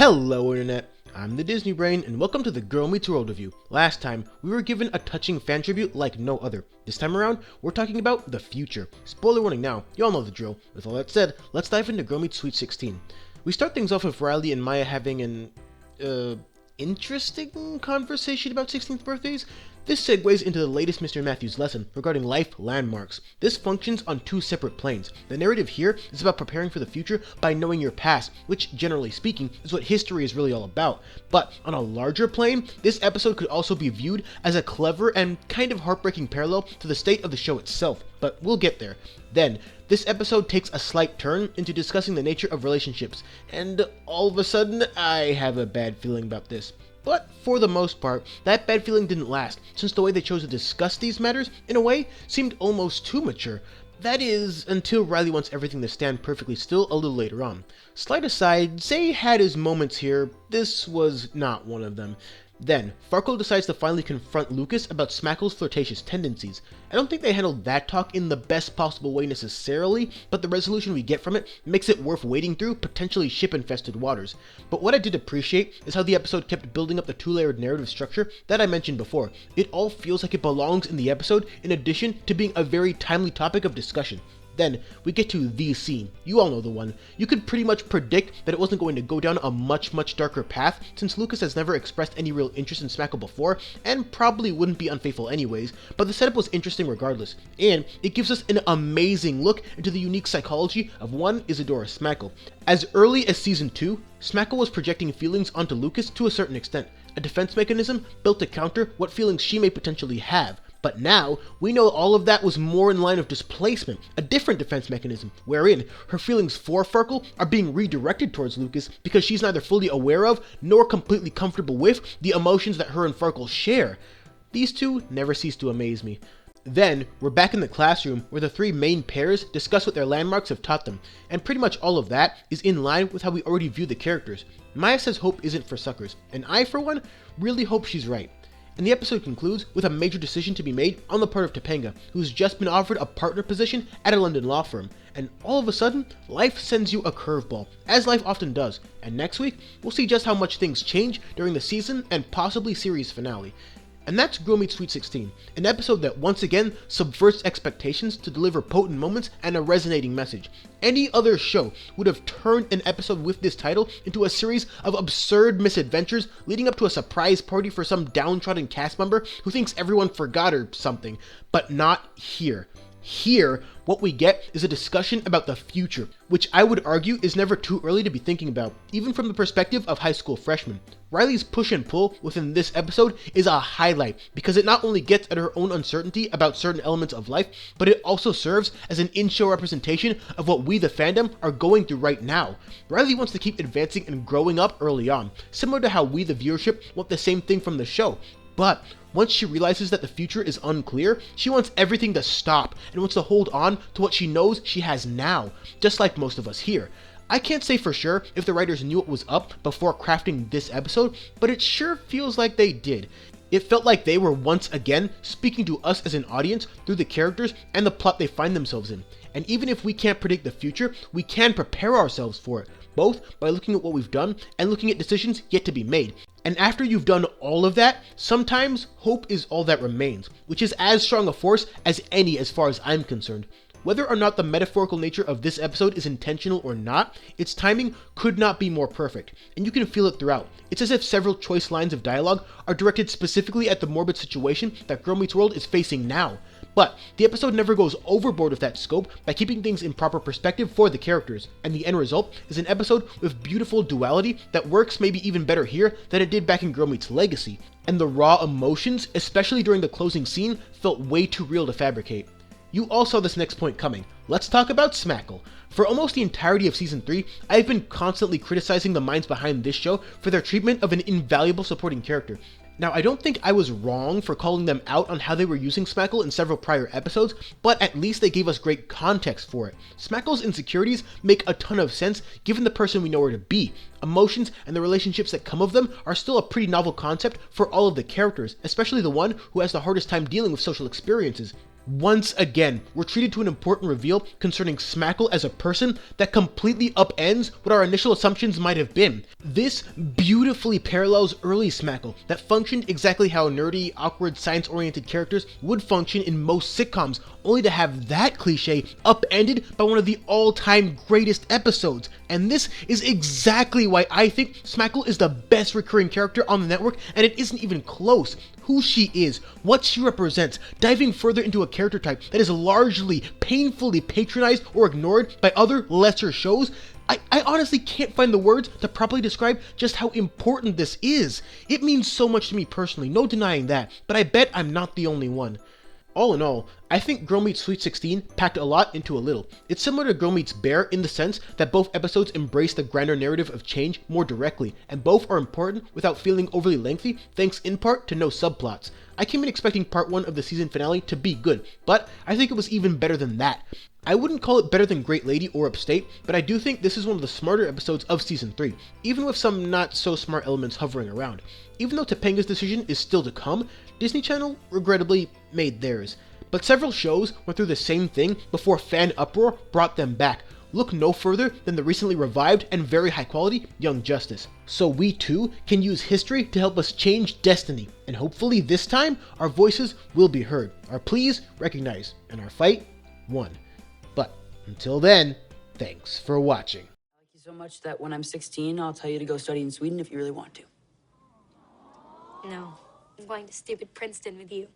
Hello Internet, I'm the Disney Brain and welcome to the Girl Meets World review. Last time, we were given a touching fan tribute like no other. This time around, we're talking about the future. Spoiler warning now, you all know the drill. With all that said, let's dive into Girl Meets Sweet 16. We start things off with Riley and Maya having an, interesting conversation about 16th birthdays. This segues into the latest Mr. Matthews lesson regarding life landmarks. This functions on two separate planes. The narrative here is about preparing for the future by knowing your past, which, generally speaking, is what history is really all about. But on a larger plane, this episode could also be viewed as a clever and kind of heartbreaking parallel to the state of the show itself, but we'll get there. Then, this episode takes a slight turn into discussing the nature of relationships, and all of a sudden, I have a bad feeling about this. But for the most part, that bad feeling didn't last, since the way they chose to discuss these matters, in a way, seemed almost too mature. That is, until Riley wants everything to stand perfectly still a little later on. Slight aside, Zay had his moments here, this was not one of them. Then, Farkle decides to finally confront Lucas about Smackle's flirtatious tendencies. I don't think they handled that talk in the best possible way necessarily, but the resolution we get from it makes it worth wading through potentially ship-infested waters. But what I did appreciate is how the episode kept building up the two-layered narrative structure that I mentioned before. It all feels like it belongs in the episode in addition to being a very timely topic of discussion. Then, we get to the scene. You all know the one. You could pretty much predict that it wasn't going to go down a much darker path, since Lucas has never expressed any real interest in Smackle before, and probably wouldn't be unfaithful anyways, but the setup was interesting regardless, and it gives us an amazing look into the unique psychology of one Isadora Smackle. As early as Season 2, Smackle was projecting feelings onto Lucas to a certain extent, a defense mechanism built to counter what feelings she may potentially have. But now, we know all of that was more in line of displacement, a different defense mechanism, wherein her feelings for Farkle are being redirected towards Lucas because she's neither fully aware of, nor completely comfortable with, the emotions that her and Farkle share. These two never cease to amaze me. Then, we're back in the classroom where the three main pairs discuss what their landmarks have taught them, and pretty much all of that is in line with how we already view the characters. Maya says hope isn't for suckers, and I, for one, really hope she's right. And the episode concludes with a major decision to be made on the part of Topanga, who's just been offered a partner position at a London law firm. And all of a sudden, life sends you a curveball, as life often does. And next week, we'll see just how much things change during the season and possibly series finale. And that's Girl Meets Sweet 16, an episode that once again subverts expectations to deliver potent moments and a resonating message. Any other show would have turned an episode with this title into a series of absurd misadventures leading up to a surprise party for some downtrodden cast member who thinks everyone forgot or something, but not here. Here, what we get is a discussion about the future, which I would argue is never too early to be thinking about, even from the perspective of high school freshmen. Riley's push and pull within this episode is a highlight, because it not only gets at her own uncertainty about certain elements of life, but it also serves as an in-show representation of what we, the fandom, are going through right now. Riley wants to keep advancing and growing up early on, similar to how we, the viewership, want the same thing from the show. But once she realizes that the future is unclear, she wants everything to stop and wants to hold on to what she knows she has now, just like most of us here. I can't say for sure if the writers knew what was up before crafting this episode, but it sure feels like they did. It felt like they were once again speaking to us as an audience through the characters and the plot they find themselves in. And even if we can't predict the future, we can prepare ourselves for it, both by looking at what we've done and looking at decisions yet to be made. And after you've done all of that, sometimes hope is all that remains, which is as strong a force as any as far as I'm concerned. Whether or not the metaphorical nature of this episode is intentional or not, its timing could not be more perfect, and you can feel it throughout. It's as if several choice lines of dialogue are directed specifically at the morbid situation that Girl Meets World is facing now. But the episode never goes overboard with that scope by keeping things in proper perspective for the characters, and the end result is an episode with beautiful duality that works maybe even better here than it did back in Girl Meets Legacy. And the raw emotions, especially during the closing scene, felt way too real to fabricate. You all saw this next point coming. Let's talk about Smackle. For almost the entirety of Season 3, I've been constantly criticizing the minds behind this show for their treatment of an invaluable supporting character. Now, I don't think I was wrong for calling them out on how they were using Smackle in several prior episodes, but at least they gave us great context for it. Smackle's insecurities make a ton of sense given the person we know her to be. Emotions and the relationships that come of them are still a pretty novel concept for all of the characters, especially the one who has the hardest time dealing with social experiences. Once again, we're treated to an important reveal concerning Smackle as a person that completely upends what our initial assumptions might have been. This beautifully parallels early Smackle that functioned exactly how nerdy, awkward, science-oriented characters would function in most sitcoms, only to have that cliche upended by one of the all-time greatest episodes. And this is exactly why I think Smackle is the best recurring character on the network, and it isn't even close. Who she is, what she represents, diving further into a character type that is largely painfully patronized or ignored by other lesser shows. I honestly can't find the words to properly describe just how important this is. It means so much to me personally, no denying that, but I bet I'm not the only one. All in all, I think Girl Meets Sweet 16 packed a lot into a little. It's similar to Girl Meets Bear in the sense that both episodes embrace the grander narrative of change more directly, and both are important without feeling overly lengthy, thanks in part to no subplots. I came in expecting part 1 of the season finale to be good, but I think it was even better than that. I wouldn't call it better than Great Lady or Upstate, but I do think this is one of the smarter episodes of season 3, even with some not so smart elements hovering around. Even though Topanga's decision is still to come, Disney Channel, regrettably, made theirs. But several shows went through the same thing before fan uproar brought them back. Look no further than the recently revived and very high quality Young Justice. So we too can use history to help us change destiny, and hopefully this time our voices will be heard, our pleas recognized, and our fight won. But until then, thanks for watching. I like you so much that when I'm 16, I'll tell you to go study in Sweden if you really want to. No, I'm going to stupid Princeton with you.